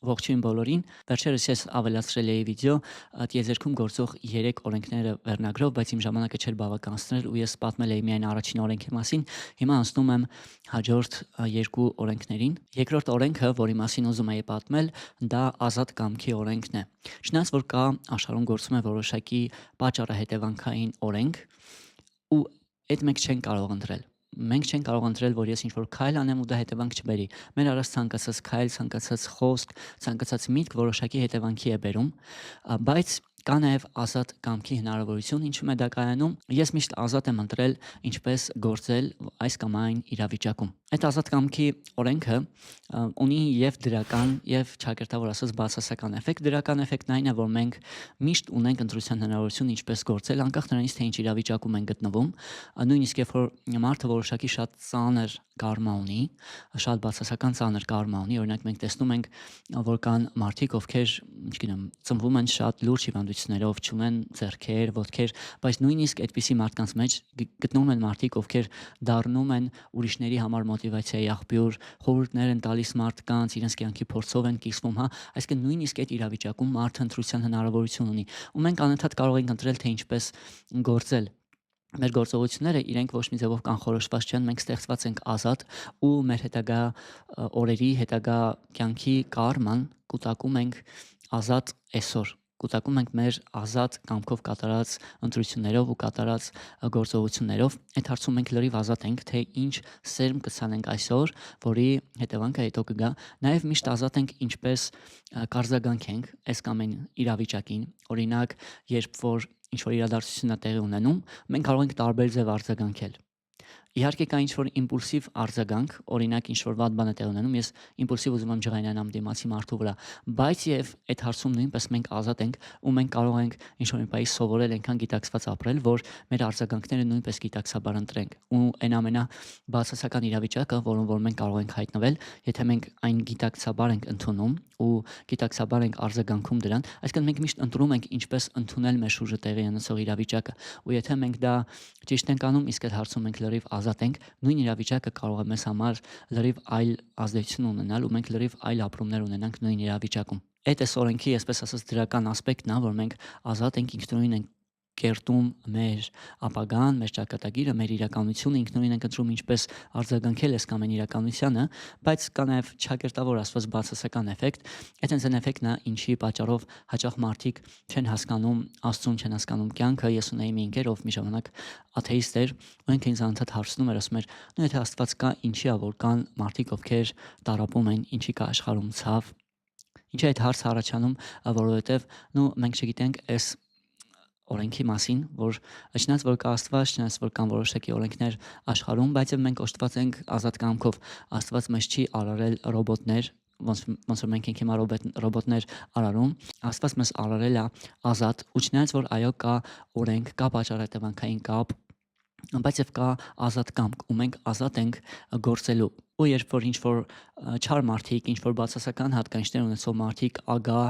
Ողջույն բոլորին, վերջերս ես ավելացրել էի վիդեո տիեզերքում գործող 3 օրենքները վերնագրով, բայց իմ ժամանակը չէր բավականացնել ու ես պատմել էի միայն առաջին օրենքի մասին, հիմա անցնում եմ հաջորդ 2 օրենքներին։ Երկրորդ օրենքը, որի մասին ուզում եի պատմել, դա ազատ կամքի օրենքն է։ Չնայած որ կա աշխարհում գործում է որոշակի պատճառահետևանքային օրենք ու այդ մենք չենք կարող ընտրել։ Մենք չենք կարող ընտրել, որ ես ինչ-որ քայլ անեմ ու դա հետևանք չբերի։ Մեր առած ցանկացած քայլ, ցանկացած խոսք, ցանկացած միտք որոշակի հետևանքի է բերում, բայց կա նաև ազատ կամքի հնարավորություն, ինչու՞մ է դա կայանում։ Ես միշտ ազատ եմ ընտրել ինչպես գործել այս կամ այն իրավիճակում։ Այդ ազատ կամքի օրենքը ունի եւ դրական եւ ճակերտավոր ասած բացասական էֆեկտ։ Դրական էֆեկտն այն է, որ մենք միշտ ունենք ընտրության հնարավորություն ինչպես գործել, անկախ նրանից թե ինչ իրավիճակում են գտնվում, նույնիսկ երբ որ մարդը որոշակի շատ ծանր կարմա ունի, շատ բացասական ծանր կարմա ունի, օրինակ մենք տեսնում ենք, որ կան մարդիկ, ովքեր, չգիտեմ, ծնվում են շատ լուրջ հիվանդություններով, չունեն ձեռքեր, ոտքեր, բայց նույնիսկ այդպիսի մարդկանց մեջ գտնվում են մարդիկ, ովքեր դառնում են ուրիշների համար մոտիվացիայի աղբյուր, խորհուրդներ են տալիս մարդկանց, իրենց կյանքի փորձով են կիսվում, հա, այսինքն նույնիսկ այդ իրավիճակում մարդը ընտրության հնարավորություն ունի, ու մենք անընդհատ կարող ենք ընտրել, թե ինչպես գործել։ Մեր գործողությունները իրենք ոչ մի ձևով կանխորոշված չեն, մենք ստեղծված ենք ազատ ու մեր հետագա օրերի, հետագա կյանքի կարման կուտակում ենք ազատ այսօր, կուտակում ենք մեր ազատ կամքով կատարած ընտրություններով ու կատարած գործողություններով։ Այդ հարցում մենք լրիվ ազատ ենք, թե ինչ սերմ կցանենք այսօր, որի հետևանքը հետո կգա։ Նաև միշտ ազատ ենք ինչպես կարձագանքենք այս կամ այն իրավիճակին, օրինակ, երբ որ ինչ-որ իրադարձություն է տեղի ունենում, մենք կարող ենք տարբեր ձև արձագանքել։ Իհարկե կա ինչ-որ իմպուլսիվ արձագանք, օրինակ ինչ-որ վատ բան է տեղի ունենում, ես իմպուլսիվ ուզում եմ ջղայնանամ դիմացի մարդու վրա, բայց եւ այդ հարցում նույնպես մենք ազատ ենք ու մենք կարող ենք ինչ-որ մի բանի սովորել, այնքան գիտակցված ապրել, որ մեր արձագանքները նույնպես գիտակցաբար ընտրենք։ Ու այն ամենաբացասական իրավիճակը, որում որ մենք կարող ենք հայտնվել, եթե մենք այն գիտակցաբար ենք ընդունում ու գիտակցաբար ենք արձագանքում դրան, այսինքն մենք միշտ ընտրում ենք ինչպես ընդունել մեր շուրջը տեղի ունեցող իրավիճակը, ու եթե մենք դա ճիշտ ենք անում, իսկ այդ հարցում մենք լրիվ ազատ ենք, նույն իրավիճակը կարող է մեզ համար լրիվ այլ ազդեցություն ունենալ ու մենք լրիվ այլ ապրումներ ունենանք նույն իրավիճակում։ Այդ է օրենքի, այսպես ասած, դրական ասպեկտն է, որ մենք ազատ ենք, ինքնուրույն ենք կերտում մեր ապագան, մեր ճակատագիրը, մեր իրականությունը, ինքնուրույն ենք ընտրում ինչպես արձագանքել այս կամ այն իրականությանը, բայց կա նաև ճակերտավոր ասված բացասական էֆեկտ։ Այդ հենց այն էֆեկտն է, ինչի պատճառով հաճախ մարդիկ չեն հասկանում Աստծուն, չեն հասկանում կյանքը։ Ես ունեի մի ընկեր, ով մի ժամանակ աթեիստ էր, ու ինքը ինձ անընդհատ հարցնում էր, ասում էր, նույն եթե Աստված կա, ինչի է որ կան մարդիկ, ովքեր տառապում են, ինչի կա աշխարհում ցավ։ Ինչի այդ հարցը առաջանում, որովհետև մենք չգիտենք այս օրենքի մասին, որ չնայած որ կա Աստված, չնայած որ կան որոշակի օրենքներ աշխարհում, բայց մենք օժտված ենք ազատ կամքով։ Աստված մեզ չի արարել ռոբոտներ, ոնց որ մենք ենք հիմա ռոբոտներ արարում, Աստված մեզ արարել է ազատ, ու չնայած որ այո կա օրենք, կա պատճառատևանքային կապ, բայց եւ կա ազատ կամք, ու մենք ազատ ենք գործելու։ Ու երբ որ ինչ-որ չար մարդիկ, ինչ-որ բացասական հատկանիշներ ունեցող մարդիկ, ագահ,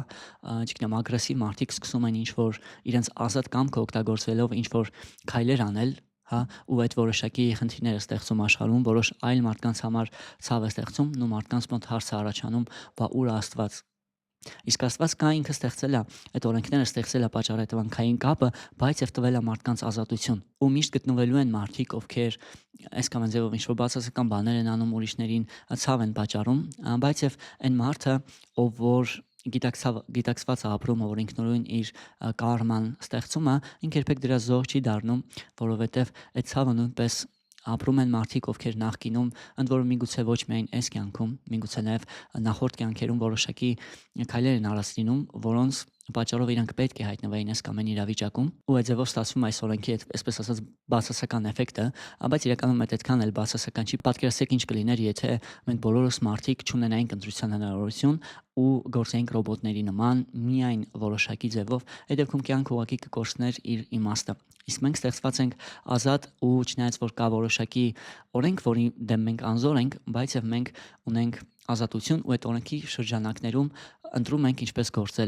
չգիտեմ, ագրեսիվ մարդիկ սկսում են ինչ-որ իրենց ազատ կամքը օգտագործելով ինչ-որ քայլեր անել, հա, ու այդ որոշակի խնդիրներ է ստեղծում աշխարհում, որոշ այլ մարդկանց համար ցավ է ստեղծում, ու մարդկանց մոտ հարց է առաջանում, բա ուր է Աստված։ Իսկ Աստված կա, ինքը ստեղծել է այդ օրենքները, ստեղծել է պատճառատևանքային կապը, բայց եւ տվել է մարդկանց ազատություն։ Ու միշտ գտնվելու են մարդիկ, ովքեր այս կամ այն ձևով ինչ-որ բացասական բաներ են անում, ուրիշներին ցավ են պատճառում, բայց եւ այն մարդը, ով որ գիտակցված է ապրում, որ ինքնուրույն իր կարման ստեղծում է, ինքը երբեք դրա զոհ չի դառնում, որովհետեւ այդ ցավը նույնպես ապրում են մարդիկ, ովքեր նախկինում, ընդ որում միգուցե ոչ միայն այս կյանքում, միգուցե նաև նախորդ կյանքերում որոշակի քայլեր են արած լինում, որոնց պատճառով իրանք պետք է հայտնվեին այս կամ այն իրավիճակում, ու այդ ձևով ստացվում այս օրենքի այդ այսպես ասած բացասական էֆեկտը, բայց իրականում այդ այդքան էլ բացասական չի։ Պատկերացրեք ինչ կլիներ, եթե մենք բոլորս մարդիկ չունենայինք ընտրության հնարավորություն ու գործեինք ռոբոտների նման, միայն որոշակի ձևով, այդ դեպքում կյանքը ուղղակի կկորցներ իր իմաստը։ Իսկ մենք ստեղծված ենք ազատ, ու չնայած որ կա որոշակի օրենք, որի դեմ մենք անզոր ենք, բայց եւ մենք ունենք ազատություն, ու այդ օրենքի շրջանակներում ընտրում ենք ինչպես գործել։